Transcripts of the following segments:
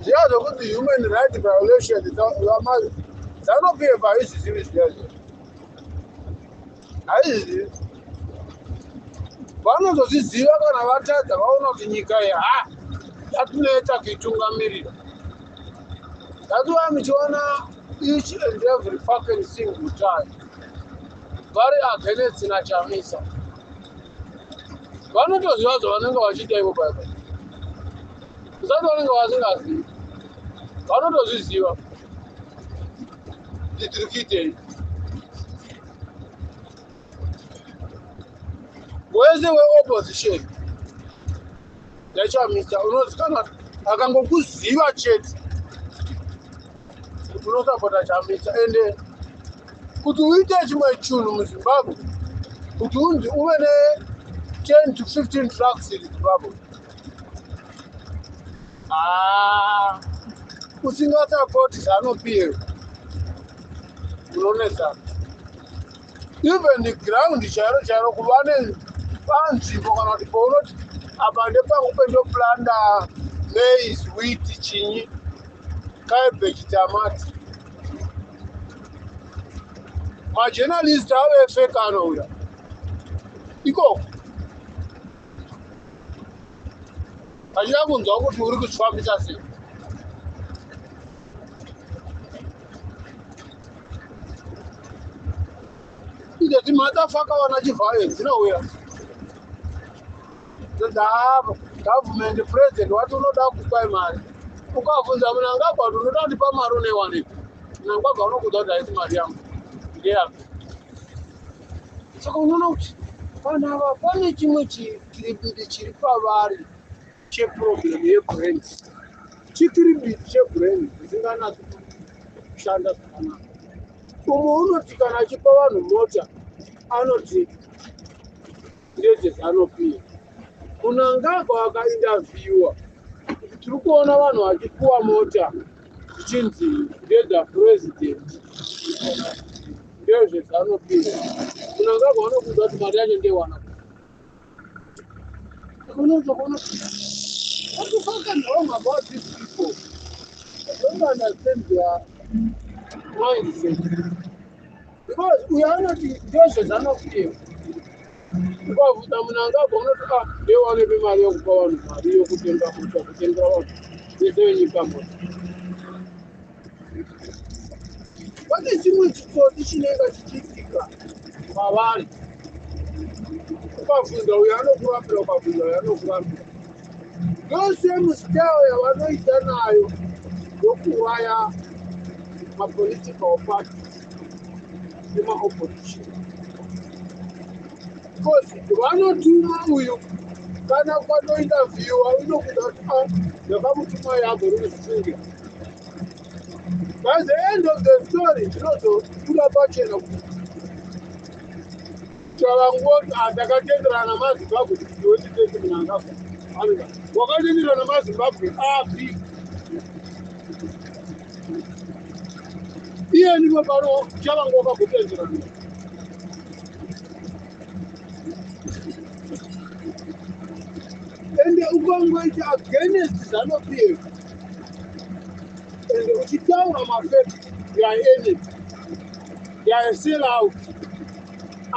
Ziyazokuthi human rights violation zanophiwa izizini zilezo. Aizivi. Vanozoziziva kana vatadza vaona kuti nyika yatinoita kuitungamirira. That's why muchiona each and every fucking single time vari against naChamisa. Vanotoziva zvavanenge vachiita ivo paipa. Usati vanenge vasingazivi. Vanotozviziva kuti tiri kuitei. Wese weopposition naChamisa unozikanwa akangokuziva chete kuti unosapota Chamisa ende kuti uite chimwe chinhu muZimbabwe kuti uve ne 10 to 15 trucks in Zimbabwe usingasapoti ZANU-PF unonetsana. Even the ground chairo kuva nepanzvimbo kana kuti paunoti apa ndepangu pendoplanda maize, wheat, chinyi, cabbage, tamati. Majournalist avefeka anouya ikoko achida kunzwa kuti uri kuzvifambisa sei. Ideti madafaka wana chiviolence dzinouya dzavo government president wati unoda kupai mari ukabvunza munangagwa kuti unoda kundipa mari uneiwanepi munangagwa unokuudza kuti haisi mari yangu ndeyako. Saka unoona kuti vanhu ava pane chimwe chikiribidi chiri pavari cheproblem yebrain. Chikiribidi chebrain chisinganatsi kushanda zvakanaka. Umwe unoti kana achipa vanhu mota anoti ndedzeZANU-PF. Munangagwa akainterviewa tiri kuona vanhu vachipuwa mota zvichinzi ndedzapresident ndezveZANU-PF. Munangagwa vanokuudza kuti mari yacho ndewana. What the fuck is wrong about these people? I don't understand their mindset. Because we are not ndezveZANU-PF. Ukabvunza Munangagwa unoti ndewanepi mari yokupa vanhu mari yokutenga mota kutengera vanhu vese venyika mota. Pane chimwe chitsotsi chinenge chichiitika pavari. Ukabvunza uyo anokurambira, ukabvunza uyo anokurambira. Yose mustyle yavanoita nayo yokuuraya mapolitical party nemaopposition. Because vanotuma uyu kana kwanointerviewa unokuda kuti ndakamutuma yako rinozisungira. By the end of the story ndinozobuda pachena kuti chavangoti takatenderana namaZimbabwe kuti ndiwotitete Munangagwa. Wakatenderana namaZimbabwe api? Iye ndimo pano chavanga wakagotenderana. Ende ukangoita against ZANU-PF ende uchitaura mafekti yaenemy yasell out.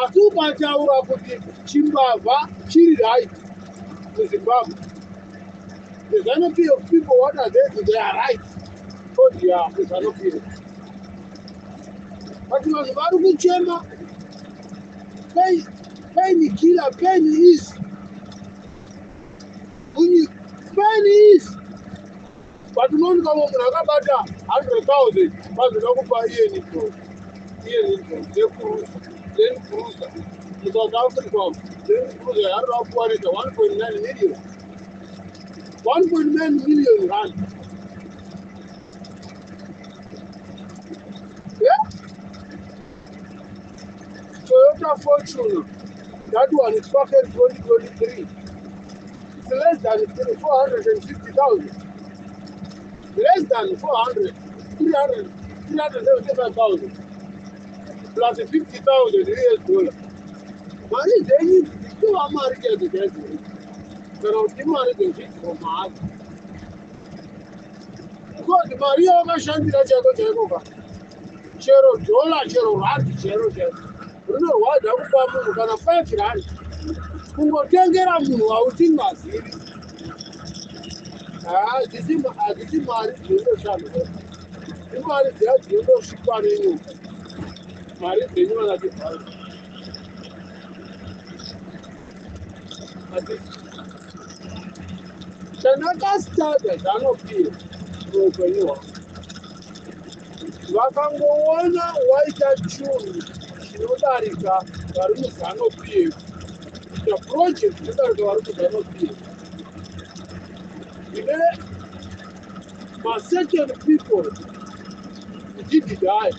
Asi ukataura kuti chimbavha chiri right muZimbabwe, the ZANU-PF people, what are they? They are right for the ZANU-PF. But vanhu vari kuchema pain killer, pain is but unoona kama munhu akabata 100,000 vazoda kupa iye nitro Land Cruiser muSouth Africa. Land Cruiser yaanoda kuwaridza 1.9 million 1.9 million rand. Yeah? Toyota Fortuner, that one is fucking 2023. It's less than 450,000. Less than 400, 375,000 plus 50,000 US. Money is any two Americans to get it. But on the money they get from us. because Maria wakashandira chaiko chaiko ka chero dola chero randi chero rinorwadza kupa munhu kana 5 rand kungotengera munhu wausingazivi. Hadzisi mari dzinondoshandwa, imari dziya dzinondosvikwa nenyuka, mari dzenyu vakatibvara. Chandakasitadza ZANU-PF muupenyu hwangu, vakangoona waita chinhu chinodarika vari muZANU-PF, kuita project inodarika vari muZANU-PF, certain people did die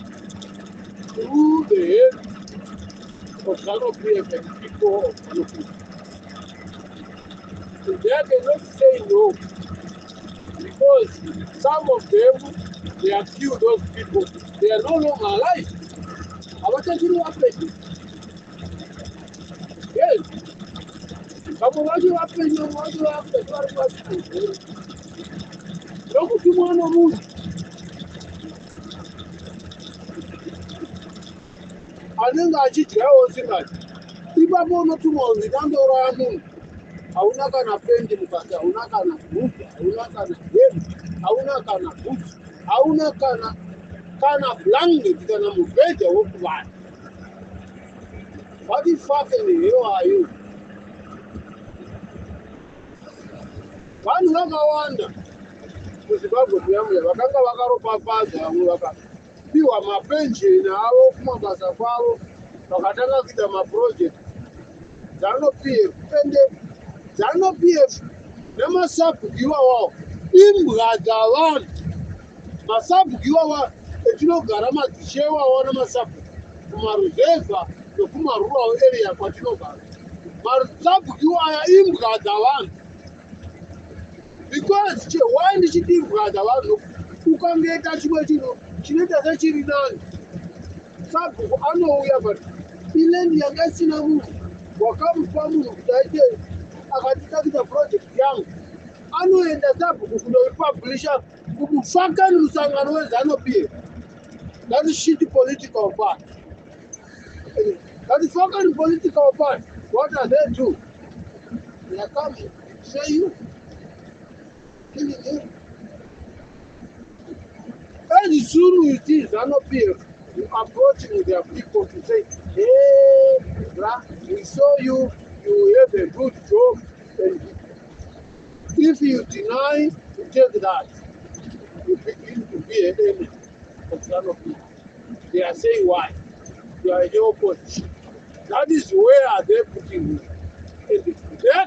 through the head of ZANU-PF and people of ZANU-PF. They cannot say no, because some of them, they have killed those people. They are no longer alive. I want to know what happened. Yes. Some of what happened, look at one of them. Anenga achijawo singati. Ipapo unotuma uzitandora munhu. Hauna kana pendi mukati, hauna kana bhuta, hauna kana hembe, hauna kana bhuti, hauna kana blanket kana mubhedha wokuvata. What the fuck in the hell are you? Vanhu vakawanda muZimbabwe muyamuya vakanga vakaropafadza, vamwe vakapiwa mapensheni avo kumabasa kwavo, vakatanga kuita maproject. ZANU-PF ende ZANU-PF nemasabhukiwa wawo imbwa dzavanhu. Masabhukiwa wawo etinogara madzishewawo nemasabhuki kumaruzevha nekumarural area kwatinogara. Masabhukiwa aya imbwa dzavanhu. Because why ndichiti imbwa dzavanhu? Ukangoita chimwe chinhu chinoita sechiri nani, sabhuku anouya but ilendi yanga isina munhu wakamupa munhu kuti aite akatita kuita project yangu, anoenda sabhuku kundoipublisha kumufakani musangano weZANU-PF. That is shitty political party. That is fucking political party. What are they do? They are coming, say you, killing you. Very soon you see ZANU-PF approaching their people to say, hey, bra, we saw you have a good job, and if you deny to take that, you begin to be an enemy of ZANU-PF. They are saying why? You are in the opposition. That is where they putting you. They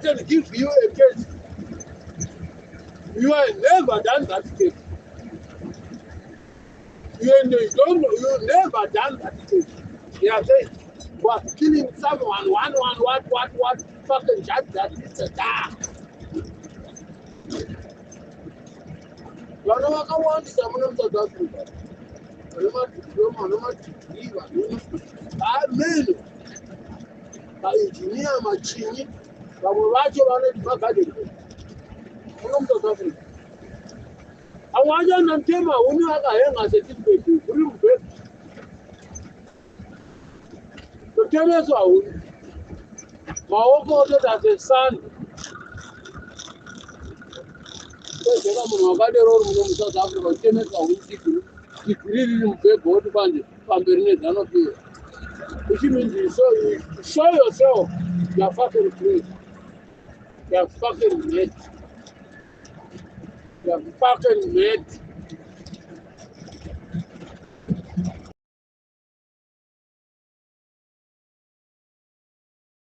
can give you a case. You have never done that case. You never done that case. They are saying, what, killing someone, what, fucking judge that is a dark. Vana vakawanda samuna South Africa. Ameno. Engineer machinyi. Vamwe vacho vanoti magarden. Muna South Africa. Awaja namtema uni akahenga certificate uri mubhedha. Totemeswa uni. Maoko ototi asesani. Kwezeka munhu wakadero uri muno muSouth Africa totemeswa uni degree riri mubhedha woti panje pamberi neZANU-PF. Which means you show yourself you are fucking crazy. You are fucking mad. You are fucking mad.